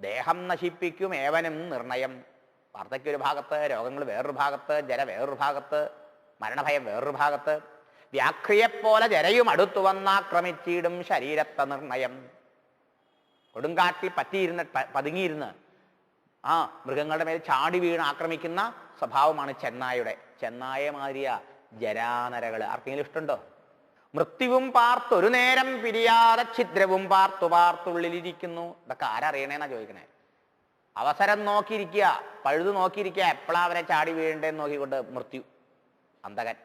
ദേഹം നശിപ്പിക്കും ഏവനും നിർണയം. വാർദ്ധക്യം ഒരു ഭാഗത്ത്, രോഗങ്ങൾ വേറൊരു ഭാഗത്ത്, ജര വേറൊരു ഭാഗത്ത്, മരണഭയം വേറൊരു ഭാഗത്ത്. വ്യാഘ്രിയെപ്പോലെ ജരയും അടുത്തു വന്നാക്രമിച്ചിടും ശരീരത്തെ നിർണയം. കൊടുങ്കാറ്റിൽ പതുങ്ങിയിരുന്ന് മൃഗങ്ങളുടെ മേൽ ചാടി വീണ് ആക്രമിക്കുന്ന സ്വഭാവമാണ് ചെന്നായുടെ. ചെന്നായെ മാറിയ ജരാനരകൾ ആർക്കെങ്കിലും ഇഷ്ടമുണ്ടോ? മൃത്യുവും പാർത്തൊരു നേരം പിരിയാതെ ഛിദ്രവും പാർത്തു പാർത്തുള്ളിലിരിക്കുന്നു. ഇതൊക്കെ ആരറിയണേന്നാ ചോദിക്കണേ. അവസരം നോക്കിയിരിക്കുക, പഴുതു നോക്കിയിരിക്കുക, എപ്പോഴാ അവരെ ചാടി വീഴണ്ടേന്ന് നോക്കിക്കൊണ്ട് മൃത്യു, അന്തകൻ.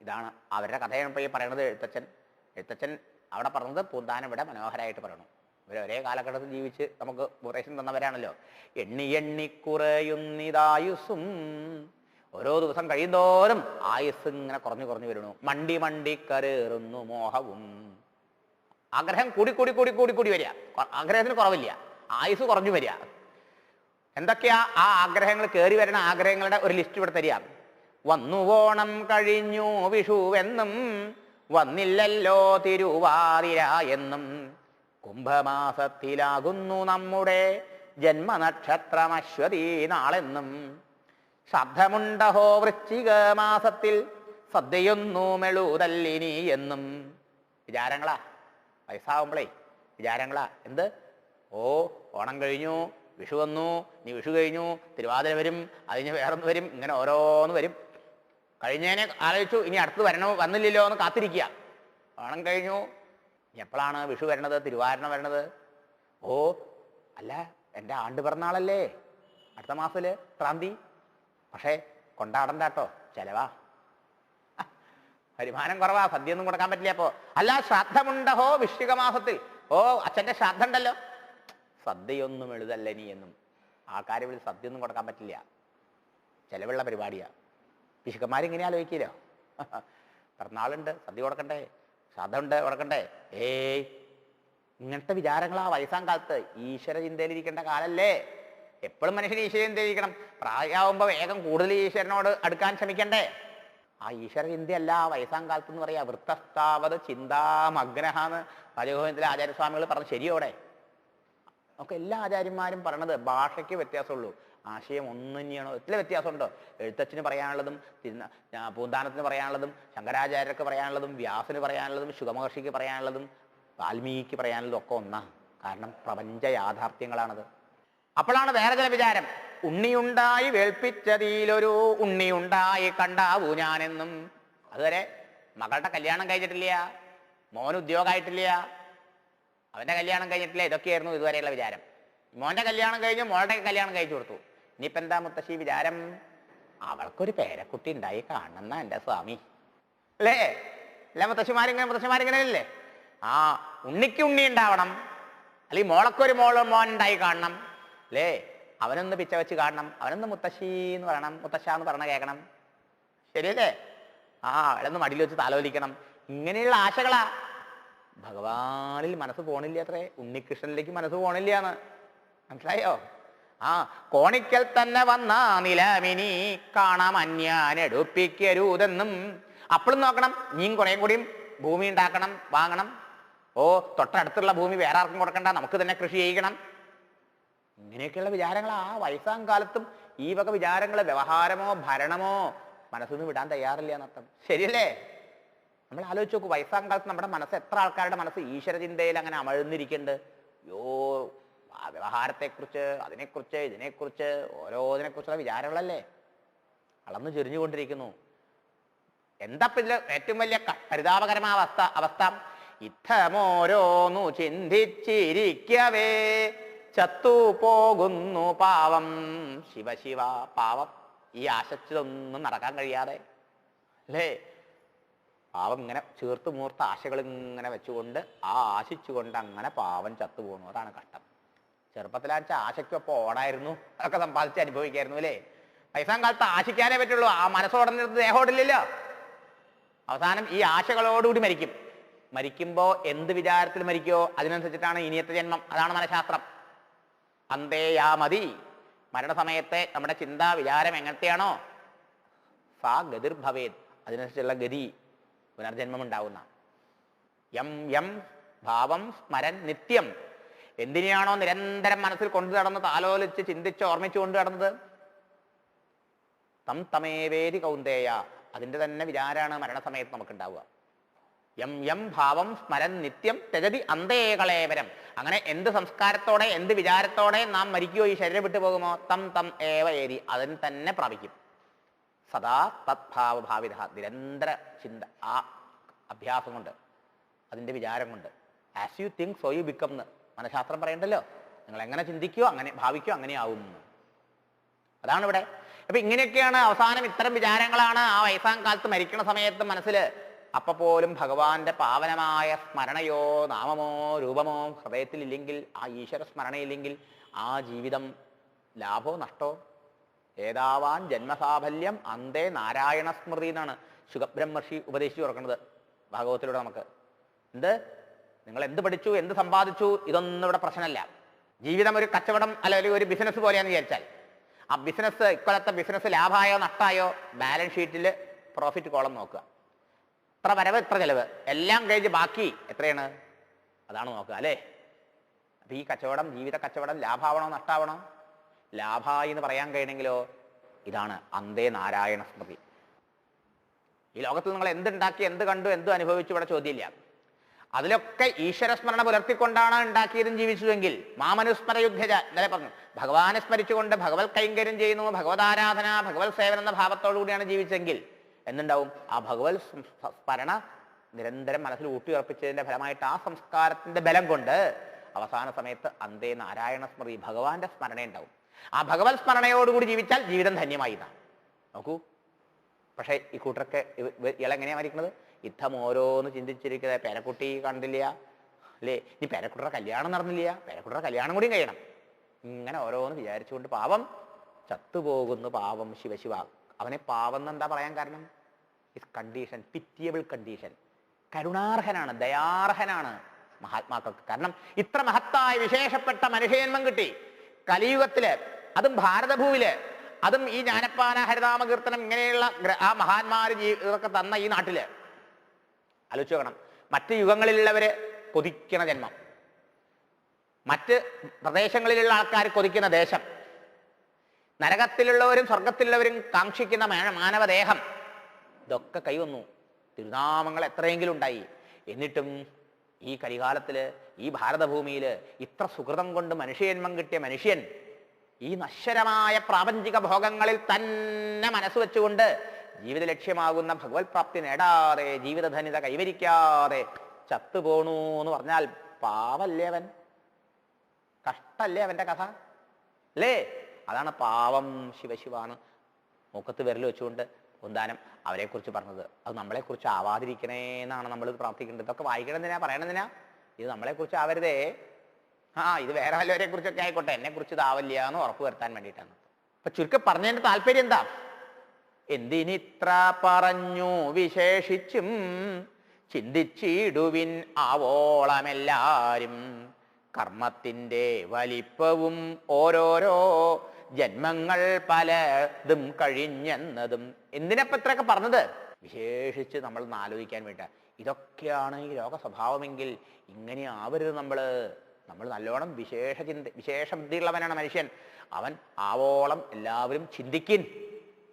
ഇതാണ് അവരുടെ കഥയാണ് ഇപ്പോൾ ഈ പറയണത് എഴുത്തച്ഛൻ അവിടെ പറഞ്ഞത് പൂന്താനം ഇവിടെ മനോഹരമായിട്ട് പറയണം. ഇവർ ഒരേ കാലഘട്ടത്തിൽ ജീവിച്ച് നമുക്ക് ഉപദേശം തന്നവരാണല്ലോ. എണ്ണി എണ്ണി കുറയുന്നിതായുസ്സും, ഓരോ ദിവസം കഴിയുന്തോറും ആയുസ് ഇങ്ങനെ കുറഞ്ഞു കുറഞ്ഞു വരുന്നു. മണ്ടി മണ്ടി കരേറുന്നു മോഹവും. ആഗ്രഹം കൂടി കൂടി കൂടി കൂടി കൂടി വരിക, ആഗ്രഹത്തിന് കുറവില്ല, ആയുസ് കുറഞ്ഞു വരിക. എന്തൊക്കെയാ ആ ആഗ്രഹങ്ങൾ? കയറി വരുന്ന ആഗ്രഹങ്ങളുടെ ഒരു ലിസ്റ്റ് ഇവിടെ തരിക. വന്നു ഓണം കഴിഞ്ഞു വിഷുവെന്നും, വന്നില്ലല്ലോ തിരുവാതിര എന്നും, കുംഭമാസത്തിലാകുന്നു നമ്മുടെ ജന്മനക്ഷത്രമശ്വതി നാളെന്നും, ശ്രദ്ധമുണ്ടഹോ വൃശ്ചിക മാസത്തിൽ സദ്യയൊന്നു മെളുതല്ലിനി എന്നും. വിചാരങ്ങളാ, വയസ്സാവുമ്പോളേ വിചാരങ്ങളാ. എന്ത്? ഓണം കഴിഞ്ഞു, വിഷു വന്നു, ഇനി വിഷു കഴിഞ്ഞു തിരുവാതിര വരും, അതിന് വേറൊന്ന് വരും, ഇങ്ങനെ ഓരോന്ന് വരും. കഴിഞ്ഞതിനെ ആലോചിച്ചു, ഇനി അടുത്ത് വന്നില്ലല്ലോ എന്ന് കാത്തിരിക്കുക. ഓണം കഴിഞ്ഞു, എപ്പോഴാണ് വിഷു വരണത്, തിരുവാതിര വരണത്? അല്ല, എൻ്റെ ആണ്ട് പിറന്നാളല്ലേ അടുത്ത മാസത്തില് ക്രാന്തി. പക്ഷേ കൊണ്ടാടണ്ട കേട്ടോ, ചെലവാ, വരുമാനം കുറവാ, സദ്യ ഒന്നും കൊടുക്കാൻ പറ്റില്ല. അപ്പോ അല്ല, ശ്രാദ്ധമുണ്ടഹോ വൃശ്ചിക മാസത്തിൽ, അച്ഛൻ്റെ ശ്രാദ്ധ ഉണ്ടല്ലോ, സദ്യയൊന്നും എഴുതല്ലനി എന്നും. ആൾക്കാർ വിളിച്ച് സദ്യ ഒന്നും കൊടുക്കാൻ പറ്റില്ല, ചെലവുള്ള പരിപാടിയാ. പിശുക്കന്മാരിങ്ങനെ ആലോചിക്കില്ലോ, പിറന്നാളുണ്ട് സദ്യ കൊടുക്കണ്ടേ, ശ്രാദ്ധമുണ്ട് കൊടുക്കണ്ടേ. ഇങ്ങനത്തെ വിചാരങ്ങളാ വയസ്സാം കാലത്ത്. ഈശ്വര ചിന്തയിലിരിക്കേണ്ട കാലല്ലേ. എപ്പോഴും മനുഷ്യന് ഈശ്വര ചിന്തയിരിക്കണം. പ്രായമാകുമ്പോൾ വേഗം കൂടുതൽ ഈശ്വരനോട് അടുക്കാൻ ശ്രമിക്കണ്ടേ. ആ ഈശ്വര ചിന്തയല്ല വയസ്സാം കാലത്ത് എന്ന് പറയാ. വൃത്തസ്ഥാവത് ചിന്താമഗ്നഹാന്ന് ഭജഗോവിന്ദത്തിലെ ആചാര്യസ്വാമികൾ പറഞ്ഞു. ശരിയോടെ ഒക്കെ എല്ലാ ആചാര്യന്മാരും പറയണത് ഭാഷയ്ക്ക് വ്യത്യാസമുള്ളൂ, ആശയം ഒന്നു തന്നെയാണോ? എത്ര വ്യത്യാസമുണ്ടോ? എഴുത്തച്ഛന് പറയാനുള്ളതും പൂന്താനത്തിന് പറയാനുള്ളതും ശങ്കരാചാര്യർക്ക് പറയാനുള്ളതും വ്യാസന് പറയാനുള്ളതും ശുഗമഹർഷിക്ക് പറയാനുള്ളതും വാൽമീകിക്ക് പറയാനുള്ളതും ഒക്കെ ഒന്നാണ്. കാരണം പ്രപഞ്ച യാഥാർത്ഥ്യങ്ങളാണത്. അപ്പോഴാണ് വേറെ ചില വിചാരം. ഉണ്ണിയുണ്ടായി വേൾപ്പിച്ചതിലൊരു ഉണ്ണിയുണ്ടായി കണ്ടാവൂ ഞാനെന്നും. അതുവരെ മകളുടെ കല്യാണം കഴിഞ്ഞിട്ടില്ല, മോന് ഉദ്യോഗമായിട്ടില്ല, അവന്റെ കല്യാണം കഴിഞ്ഞിട്ടില്ല, ഇതൊക്കെയായിരുന്നു ഇതുവരെയുള്ള വിചാരം. മോന്റെ കല്യാണം കഴിഞ്ഞു, മോളുടെ കല്യാണം കഴിച്ചു കൊടുത്തു. ഇനിയിപ്പോൾ എന്താ മുത്തശ്ശി വിചാരം? അവൾക്കൊരു പേരക്കുട്ടി ഉണ്ടായി കാണണം എൻ്റെ സ്വാമി, അല്ലേ? അല്ല മുത്തശ്ശിമാരിങ്ങനെ അല്ലേ? ആ ഉണ്ണിക്ക് ഉണ്ണി ഉണ്ടാവണം, അല്ലെങ്കിൽ മോളക്കൊരു മോൻ ഉണ്ടായി കാണണം, അല്ലേ? അവനൊന്ന് പിച്ച വെച്ച് കാണണം, അവനൊന്ന് മുത്തശ്ശി എന്ന് പറയണം, മുത്തശ്ശ എന്ന് പറഞ്ഞ കേൾക്കണം, ശരിയല്ലേ? അവളൊന്ന് മടിയിൽ വെച്ച് താലോലിക്കണം. ഇങ്ങനെയുള്ള ആശകളാ. ഭഗവാനിൽ മനസ്സ് പോണില്ല അത്രേ, ഉണ്ണികൃഷ്ണനിലേക്ക് മനസ്സ് പോണില്ലാന്ന്. മനസ്സിലായോ? കോണിക്കൽ തന്നെ വന്ന നിലമിനി കാണാം അന്യാനെടുപ്പിക്കരുതെന്നും. അപ്പോഴും നോക്കണം, നീയും കുറേ കൂടിയും ഭൂമി ഉണ്ടാക്കണം, വാങ്ങണം. തൊട്ടടുത്തുള്ള ഭൂമി വേറെ ആർക്കും കൊടുക്കണ്ട, നമുക്ക് തന്നെ കൃഷി ചെയ്യണം. ഇങ്ങനെയൊക്കെയുള്ള വിചാരങ്ങൾ ആ വയസ്സാം കാലത്തും ഈ വക വിചാരങ്ങൾ, വ്യവഹാരമോ ഭരണമോ മനസ്സൊന്നും വിടാൻ തയ്യാറില്ല എന്നർത്ഥം. ശരിയല്ലേ? നമ്മൾ ആലോചിച്ച് നോക്കൂ, വയസ്സാം കാലത്ത് നമ്മുടെ മനസ്സ്, എത്ര ആൾക്കാരുടെ മനസ്സ് ഈശ്വരചിന്തയിൽ അങ്ങനെ അമഴ്ന്നിരിക്കുന്നുണ്ട്. വ്യവഹാരത്തെക്കുറിച്ച്, അതിനെക്കുറിച്ച്, ഇതിനെക്കുറിച്ച്, ഓരോതിനെക്കുറിച്ചുള്ള വിചാരങ്ങളല്ലേ അളന്ന് ചെരിഞ്ഞുകൊണ്ടിരിക്കുന്നു. എന്താ ഇതിൽ ഏറ്റവും വലിയ പരിതാപകരമായ അവസ്ഥ? ഇത്തമോരോന്നു ചിന്തിച്ചിരിക്കവേ ചത്തുപോകുന്നു പാവം. ശിവ പാവം. ഈ ആശിച്ചതൊന്നും നടക്കാൻ കഴിയാതെ, അല്ലേ? പാവം ഇങ്ങനെ ചേർത്ത് മൂർത്ത ആശകൾ ഇങ്ങനെ വെച്ചുകൊണ്ട് ആശിച്ചുകൊണ്ട് അങ്ങനെ പാവം ചത്തുപോകുന്നു. അതാണ് കഷ്ടം. ചെറുപ്പത്തിലാച്ച ആശയ്ക്കൊപ്പം ഓടായിരുന്നു, അതൊക്കെ സമ്പാദിച്ച് അനുഭവിക്കായിരുന്നു, അല്ലേ? വയസ്സാം കാലത്ത് ആശിക്കാനേ പറ്റുള്ളൂ. ആ മനസ്സോടുന്നിടത്ത് ദേഹോടില്ലല്ലോ. അവസാനം ഈ ആശകളോടുകൂടി മരിക്കുമ്പോ എന്ത് വിചാരത്തിൽ മരിക്കോ അതിനനുസരിച്ചിട്ടാണ് ഇനിയത്തെ ജന്മം. അതാണ് മനഃശാസ്ത്രം. അന്തേയാ മതി. മരണസമയത്തെ നമ്മുടെ ചിന്താ വിചാരം എങ്ങനത്തെയാണോ സാ ഗതിർഭവേത്, അതിനനുസരിച്ചുള്ള ഗതി, പുനർജന്മം ഉണ്ടാവുന്ന. യം ഭാവം സ്മരൻ നിത്യം. എന്തിനെയാണോ നിരന്തരം മനസ്സിൽ കൊണ്ടു നടന്ന് താലോലിച്ച് ചിന്തിച്ച് ഓർമ്മിച്ചു കൊണ്ടു നടന്നത്, തമേവേദി കൗന്ദേയ, അതിൻ്റെ തന്നെ വിചാരമാണ് മരണസമയത്ത് നമുക്കുണ്ടാവുക. യം ഭാവം സ്മരൻ നിത്യം തെജതി അന്തേകളേവരം. അങ്ങനെ എന്ത് സംസ്കാരത്തോടെ, എന്ത് വിചാരത്തോടെ നാം മരിക്കുകയോ ഈ ശരീരം വിട്ടു പോകുമോ, തം ഏവ ഏതി, അതിന് തന്നെ പ്രാപിക്കും. സദാ തദ്ഭാവഭാവിത, നിരന്തര ചിന്ത, ആ അഭ്യാസം കൊണ്ട്, അതിൻ്റെ വിചാരം കൊണ്ട്. As you think so you become എന്ന് മനഃശാസ്ത്രം പറയണ്ടല്ലോ. നിങ്ങൾ എങ്ങനെ ചിന്തിക്കുകയോ അങ്ങനെ ഭാവിക്കുകയോ അങ്ങനെ ആവും. അതാണ് ഇവിടെ. അപ്പൊ ഇങ്ങനെയൊക്കെയാണ് അവസാനം ഇത്തരം വിചാരങ്ങളാണ് ആ വയസ്സാം കാലത്ത് മരിക്കണ സമയത്ത് മനസ്സിൽ. അപ്പൊ പോലും ഭഗവാന്റെ പാവനമായ സ്മരണയോ നാമമോ രൂപമോ ഹൃദയത്തിലില്ലെങ്കിൽ, ആ ഈശ്വര സ്മരണയില്ലെങ്കിൽ ആ ജീവിതം ലാഭോ നഷ്ടോ. ഏതാവാൻ ജന്മസാഫല്യം അന്തേ നാരായണ സ്മൃതി എന്നാണ് ശുഗബ്രഹ്മർഷി ഉപദേശിച്ചു കൊടുക്കുന്നത് ഭാഗവത്തിലൂടെ നമുക്ക്. നിങ്ങൾ എന്ത് പഠിച്ചു, എന്ത് സമ്പാദിച്ചു, ഇതൊന്നും ഇവിടെ പ്രശ്നമല്ല. ജീവിതം ഒരു കച്ചവടം അല്ലെങ്കിൽ ഒരു ബിസിനസ് പോലെയാന്ന് വിചാരിച്ചാൽ, ആ ബിസിനസ്, ഇക്കൊല്ലത്തെ ബിസിനസ് ലാഭമായോ നഷ്ടമായോ, ബാലൻസ് ഷീറ്റിൽ പ്രോഫിറ്റ് കോളം നോക്കുക. ഇത്ര വരവ് ഇത്ര ചെലവ് എല്ലാം കഴിഞ്ഞ് ബാക്കി എത്രയാണ്, അതാണ് നോക്കുക, അല്ലേ? അപ്പൊ ഈ കച്ചവടം, ജീവിത കച്ചവടം ലാഭാവണോ നഷ്ടാവണോ? ലാഭായി എന്ന് പറയാൻ കഴിയണമെങ്കിലോ ഇതാണ് അന്തേ നാരായണ സ്മൃതി. ഈ ലോകത്തിൽ നിങ്ങൾ എന്തുണ്ടാക്കി, എന്ത് കണ്ടു, എന്ത് അനുഭവിച്ചു, ഇവിടെ ചോദ്യമില്ല. അതിലൊക്കെ ഈശ്വരസ്മരണ പുലർത്തിക്കൊണ്ടാണ് ഉണ്ടാക്കിയതും ജീവിച്ചതെങ്കിൽ, മാമനുസ്മരയുദ്ധജ ഇന്നലെ പറഞ്ഞു, ഭഗവാനെ സ്മരിച്ചുകൊണ്ട് ഭഗവത് കൈങ്കര്യം ചെയ്യുന്നു, ഭഗവതാരാധന, ഭഗവത് സേവനം എന്ന ഭാവത്തോടു കൂടിയാണ് ജീവിച്ചെങ്കിൽ എന്തുണ്ടാവും? ആ ഭഗവത് സ്മരണ നിരന്തരം മനസ്സിൽ ഊട്ടിയുറപ്പിച്ചതിന്റെ ഫലമായിട്ട് ആ സംസ്കാരത്തിന്റെ ബലം കൊണ്ട് അവസാന സമയത്ത് അന്തേ നാരായണ സ്മൃതി, ഭഗവാന്റെ സ്മരണ ഉണ്ടാവും. ആ ഭഗവത് സ്മരണയോടുകൂടി ജീവിച്ചാൽ ജീവിതം ധന്യമായി. നോക്കൂ. പക്ഷേ ഈ കൂട്ടരൊക്കെ ഇയാളെങ്ങനെയാ മരിക്കുന്നത്? യുദ്ധം ഓരോന്ന് ചിന്തിച്ചിരിക്കുന്നത്. പേരക്കുട്ടി കണ്ടില്ല, അല്ലേ? ഇനി പേരക്കുട്ടിയുടെ കല്യാണം നടന്നില്ല, പേരക്കുട്ടിയുടെ കല്യാണം കൂടിയും കഴിയണം. ഇങ്ങനെ ഓരോന്ന് വിചാരിച്ചുകൊണ്ട് പാവം ചത്തുപോകുന്നു. പാവം ശിവ. അവനെ പാവം എന്നെന്താ പറയാൻ കാരണം? Is condition, pitiable condition. കരുണാർഹനാണ്, ദയാർഹനാണ് മഹാത്മാക്കൾക്ക്. കാരണം ഇത്ര മഹത്തായ വിശേഷപ്പെട്ട മനുഷ്യജന്മം കിട്ടി കലിയുഗത്തില്, അതും ഭാരതഭൂവില്, അതും ഈ ജ്ഞാനപ്പാന ഹരിനാമകീർത്തനം ഇങ്ങനെയുള്ള ആ മഹാന്മാര് ഇതൊക്കെ തന്ന ഈ നാട്ടില്. ആലോചിച്ച് നോക്കണം. മറ്റ് യുഗങ്ങളിലുള്ളവര് കൊതിക്കണ ജന്മം, മറ്റ് പ്രദേശങ്ങളിലുള്ള ആൾക്കാർ കൊതിക്കുന്ന ദേശം, നരകത്തിലുള്ളവരും സ്വർഗത്തിലുള്ളവരും കാക്ഷിക്കുന്ന മാനവദേഹം ഇതൊക്കെ കൈവന്നു. തിരുനാമങ്ങൾ എത്രയെങ്കിലും ഉണ്ടായി. എന്നിട്ടും ഈ കലികാലത്തില് ഈ ഭാരതഭൂമിയിൽ ഇത്ര സുഹൃതം കൊണ്ട് മനുഷ്യജന്മം കിട്ടിയ മനുഷ്യൻ ഈ നശ്വരമായ പ്രാപഞ്ചിക ഭോഗങ്ങളിൽ തന്നെ മനസ്സ് വെച്ചുകൊണ്ട് ജീവിത ലക്ഷ്യമാകുന്ന ഭഗവത് പ്രാപ്തി നേടാതെ ജീവിതധന്യത കൈവരിക്കാതെ ചത്തുപോണു എന്ന് പറഞ്ഞാൽ പാവല്ലേ അവൻ? കഷ്ടല്ലേ അവന്റെ കഥ അല്ലേ? അതാണ് പാവം ശിവശിവാണ് മൂക്കത്ത് വിരൽ വെച്ചുകൊണ്ട് ഒന്താനം അവരെക്കുറിച്ച് പറഞ്ഞത്. അത് നമ്മളെക്കുറിച്ച് ആവാതിരിക്കണേ എന്നാണ് നമ്മൾ പ്രാർത്ഥിക്കേണ്ടത്. ഇതൊക്കെ വായിക്കണമെന്തിനാ, പറയണമെന്തിനാ? ഇത് നമ്മളെക്കുറിച്ച് ആവരുതേ. ഇത് വേറെ വല്ലവരെ കുറിച്ചൊക്കെ ആയിക്കോട്ടെ, എന്നെ കുറിച്ച് ഇതാവില്ല എന്ന് ഉറപ്പ് വരുത്താൻ വേണ്ടിയിട്ടാണ്. അപ്പൊ ചുരുക്കം പറഞ്ഞതിന്റെ താല്പര്യം എന്താ? എന്തിനിത്ര പറഞ്ഞു വിശേഷിച്ചും ചിന്തിച്ചിടുവിൻ ആവോളമെല്ലാരും, കർമ്മത്തിന്റെ വലിപ്പവും ഓരോരോ ജന്മങ്ങൾ പലതും കഴിഞ്ഞെന്നതും. എന്തിനപ്പം ഇത്രയൊക്കെ പറഞ്ഞത്? വിശേഷിച്ച് നമ്മൾ ആലോചിക്കാൻ വേണ്ട. ഇതൊക്കെയാണ് ഈ ലോക സ്വഭാവമെങ്കിൽ ഇങ്ങനെ ആവരുത്. നമ്മൾ നല്ലോണം വിശേഷ ബുദ്ധിയുള്ളവനാണ് മനുഷ്യൻ. അവൻ ആവോളം എല്ലാവരും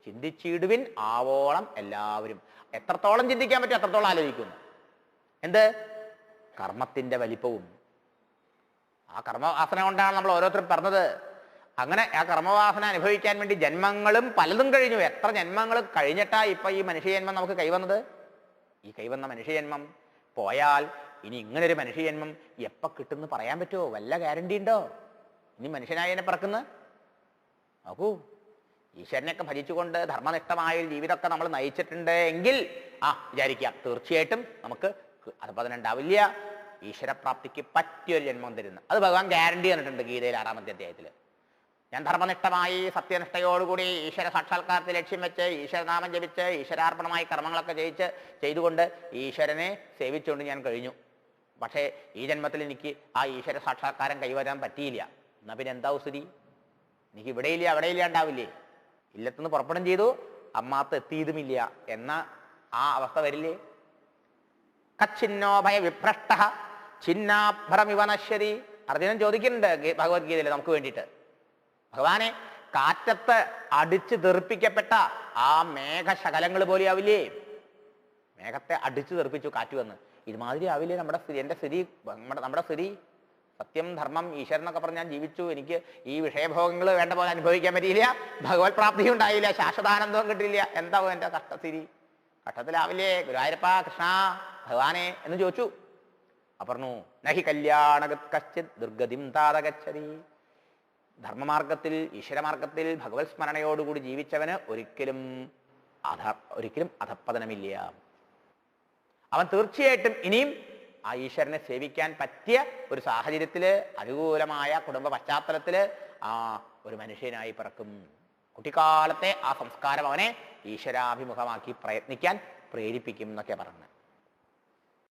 ചിന്തിച്ചിടുവിൻ ആവോളം എല്ലാവരും. എത്രത്തോളം ചിന്തിക്കാൻ പറ്റും അത്രത്തോളം ആലോചിക്കുന്നു. എന്ത്? കർമ്മത്തിന്റെ വലിപ്പവും. ആ കർമ്മവാസന കൊണ്ടാണ് നമ്മൾ ഓരോരുത്തരും പറഞ്ഞത്. അങ്ങനെ ആ കർമ്മവാസന അനുഭവിക്കാൻ വേണ്ടി ജന്മങ്ങളും പലതും കഴിഞ്ഞു. എത്ര ജന്മങ്ങൾ കഴിഞ്ഞിട്ടാ ഇപ്പൊ ഈ മനുഷ്യജന്മം നമുക്ക് കൈവന്നത്? ഈ കൈവന്ന മനുഷ്യജന്മം പോയാൽ ഇനി ഇങ്ങനൊരു മനുഷ്യജന്മം എപ്പോ കിട്ടുമെന്ന് പറയാൻ പറ്റുമോ? വല്ല ഗ്യാരണ്ടി ഉണ്ടോ? ഇനി മനുഷ്യനായതിനെ പറക്കുന്ന നോക്കൂ. ഈശ്വരനെയൊക്കെ ഭജിച്ചുകൊണ്ട് ധർമ്മനിഷ്ഠമായ ഒരു ജീവിതമൊക്കെ നമ്മൾ നയിച്ചിട്ടുണ്ട് എങ്കിൽ വിചാരിക്കാം തീർച്ചയായിട്ടും നമുക്ക് അതുപോലെ ഉണ്ടാവില്ല. ഈശ്വരപ്രാപ്തിക്ക് പറ്റിയൊരു ജന്മം തരുന്ന അത് ഭഗവാൻ ഗ്യാരണ്ടി തന്നിട്ടുണ്ട് ഗീതയിൽ 6-ാമത്തെ അധ്യായത്തിൽ. ഞാൻ ധർമ്മനിഷ്ഠമായി സത്യനിഷ്ഠയോടുകൂടി ഈശ്വര സാക്ഷാത്കാരത്തെ ലക്ഷ്യം വെച്ച് ഈശ്വരനാമം ജപിച്ച് ഈശ്വരാർപ്പണമായി കർമ്മങ്ങളൊക്കെ ചെയ്തുകൊണ്ട് ഈശ്വരനെ സേവിച്ചുകൊണ്ട് ഞാൻ കഴിഞ്ഞു. പക്ഷേ ഈ ജന്മത്തിൽ എനിക്ക് ആ ഈശ്വര സാക്ഷാത്കാരം കൈവരാൻ പറ്റിയില്ല. എന്നാ പിന്നെ എന്താ സ്ഥിതി? എനിക്ക് ഇവിടെയില്ല അവിടെയില്ല ഉണ്ടാവില്ലേ? ഇല്ലത്തുനിന്ന് പുറപ്പെടും ചെയ്തു, അമ്മാത്ത് എത്തിയതുമില്ല എന്ന ആ അവസ്ഥ വരില്ലേ? കച്ചിന്നോഭയ വിഭ്രഷ്ട ചിന്നാഭ്രമിവ നശ്യതി. അർജുനൻ ചോദിക്കുന്നുണ്ട് ഭഗവത്ഗീതയിൽ നമുക്ക് വേണ്ടിയിട്ട്. ഭഗവാനെ, കാറ്റത്ത് അടിച്ചു തെറിപ്പിക്കപ്പെട്ട ആ മേഘശകലങ്ങൾ പോലെ ആവില്ലേ? മേഘത്തെ അടിച്ചു തെറിപ്പിച്ചു കാറ്റ് വന്ന്. ഇതുമാതിരി ആവില്ലേ നമ്മുടെ സ്ഥിതി? എൻ്റെ സ്ഥിതി, നമ്മുടെ സ്ഥിതി? സത്യം ധർമ്മം ഈശ്വരൻ എന്നൊക്കെ പറഞ്ഞ് ഞാൻ ജീവിച്ചു. എനിക്ക് ഈ വിഷയഭോഗങ്ങൾ വേണ്ട പോലെ അനുഭവിക്കാൻ പറ്റിയില്ല, ഭഗവത് പ്രാപ്തി ഉണ്ടായില്ല, ശാശ്വതാനന്ദവും കിട്ടിയില്ല. എന്താവും എൻ്റെ കഷ്ടസ്ഥിതി? കഷ്ടത്തിലാവില്ലേ? ഗുരുവായൂരപ്പ കൃഷ്ണ ഭഗവാനെ എന്ന് ചോദിച്ചു. പറഞ്ഞു നഹി കല്യാണഗത് കശ്ചിത് ദുർഗതിം താതഗച്ഛതി. ധർമ്മമാർഗത്തിൽ ഈശ്വരമാർഗത്തിൽ ഭഗവത് സ്മരണയോടുകൂടി ജീവിച്ചവന് ഒരിക്കലും അധപ്പതനമില്ല. അവൻ തീർച്ചയായിട്ടും ഇനിയും ആ ഈശ്വരനെ സേവിക്കാൻ പറ്റിയ ഒരു സാഹചര്യത്തില്, അനുകൂലമായ കുടുംബ പശ്ചാത്തലത്തില് ഒരു മനുഷ്യനായി പിറക്കും. കുട്ടിക്കാലത്തെ ആ സംസ്കാരം അവനെ ഈശ്വരാഭിമുഖമാക്കി പ്രയത്നിക്കാൻ പ്രേരിപ്പിക്കും എന്നൊക്കെ പറഞ്ഞു.